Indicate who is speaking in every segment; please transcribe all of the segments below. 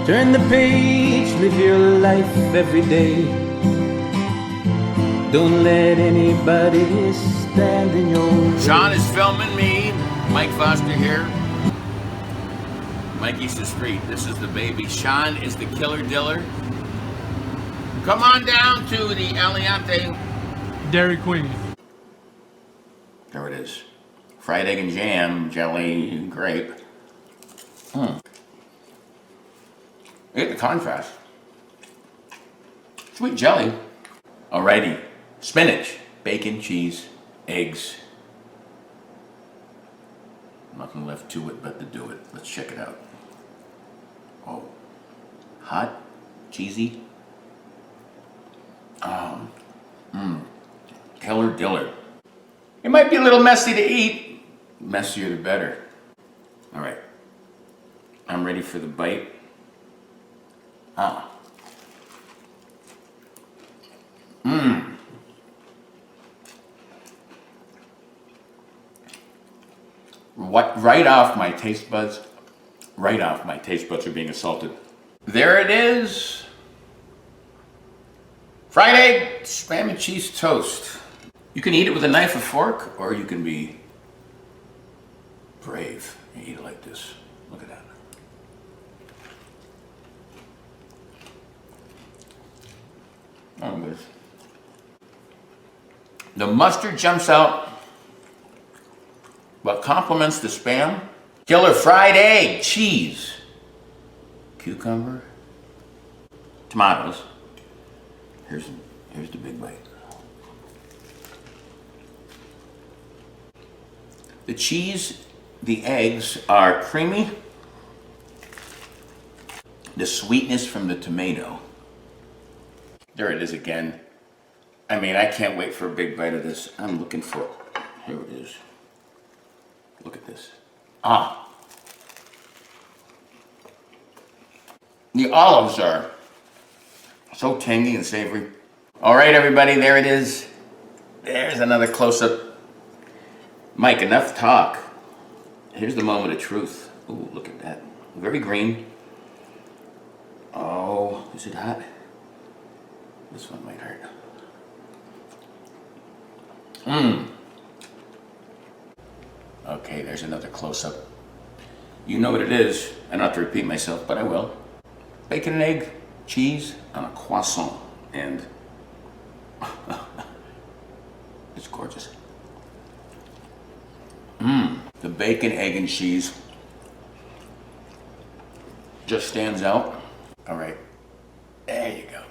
Speaker 1: Turn the page, live your life every day. Don't let anybody stand in your way.
Speaker 2: Sean is filming me. Mike Foster here. Mike East the Street. This is the baby. Sean is the killer diller. Come on down to the Aliante
Speaker 3: Dairy Queen.
Speaker 2: There it is. Fried egg and jam, jelly, and grape. Look at the contrast. Sweet jelly. Alrighty. Spinach, bacon, cheese, eggs. Nothing left to it but to do it. Let's check it out. Oh. Hot, cheesy. Killer diller. It might be a little messy to eat. Messier the better. All right. I'm ready for the bite. Right off my taste buds. Right off my taste buds are being assaulted. There it is. Fried egg, spam and cheese toast. You can eat it with a knife or fork, or you can be brave and eat it like this. Look at that. Oh, good. The mustard jumps out, but complements the spam. Killer fried egg, cheese, cucumber, tomatoes. Here's the big bite. The cheese, the eggs are creamy. The sweetness from the tomato. There it is again. I mean, I can't wait for a big bite of this. I'm looking for it. Here it is. Look at this. The olives are so tangy and savory. All right, everybody, there it is. There's another close-up. Mike, enough talk. Here's the moment of truth. Ooh, look at that. Very green. Oh, is it hot? This one might hurt. Okay, there's another close-up. You know what it is. I don't have to repeat myself, but I will. Bacon and egg, cheese on a croissant, and it's gorgeous. The bacon, egg, and cheese just stands out. All right, there you go.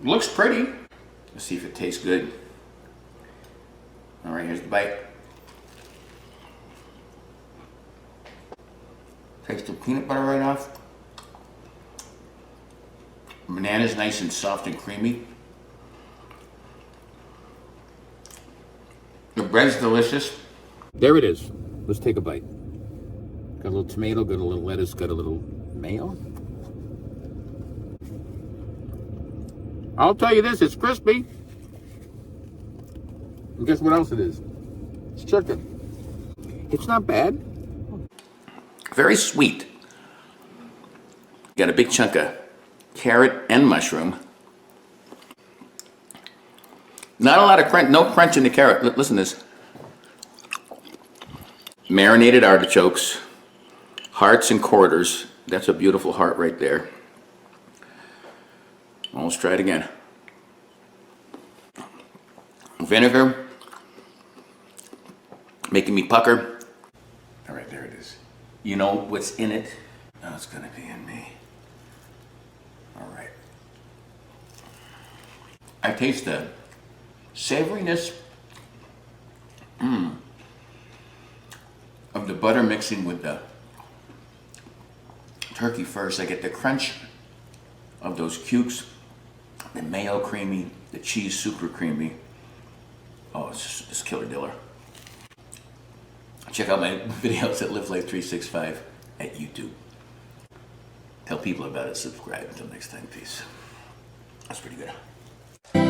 Speaker 2: Looks pretty. Let's see if it tastes good. All right, here's the bite. Taste the peanut butter right off. Banana's nice and soft and creamy. The bread's delicious. There it is. Let's take a bite. Got a little tomato, got a little lettuce, got a little mayo. I'll tell you this, it's crispy. And guess what else it is? It's chicken. It's not bad. Very sweet. Got a big chunk of carrot and mushroom. Not a lot of crunch, no crunch in the carrot. Listen to this. Marinated artichokes, hearts and quarters. That's a beautiful heart right there. Well, let's try it again. Vinegar, making me pucker. All right, there it is. You know what's in it? Oh, it's gonna be in me. All right. I taste the savoriness of the butter mixing with the turkey first. I get the crunch of those cukes, the mayo creamy, the cheese super creamy. Oh, it's killer diller. Check out my videos at Live Life 365 at YouTube. Tell people about it, subscribe. Until next time, peace. That's pretty good.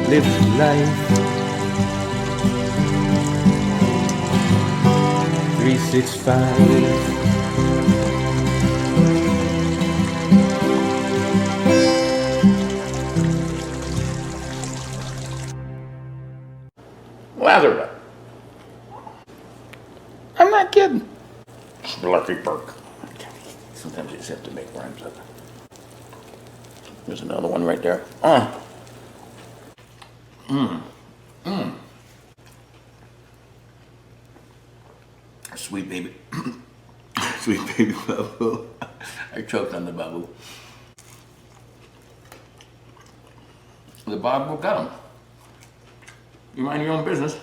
Speaker 1: Live life 365.
Speaker 2: Burke. Sometimes you just have to make rhymes up. There's another one right there. Sweet baby. Sweet baby babu. I choked on the babu. The babu got him. You mind your own business.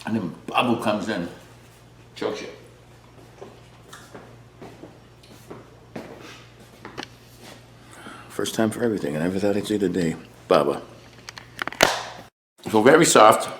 Speaker 2: And then babu comes in, chokes you. First time for everything. I never thought I'd see the day. Baba. So very soft.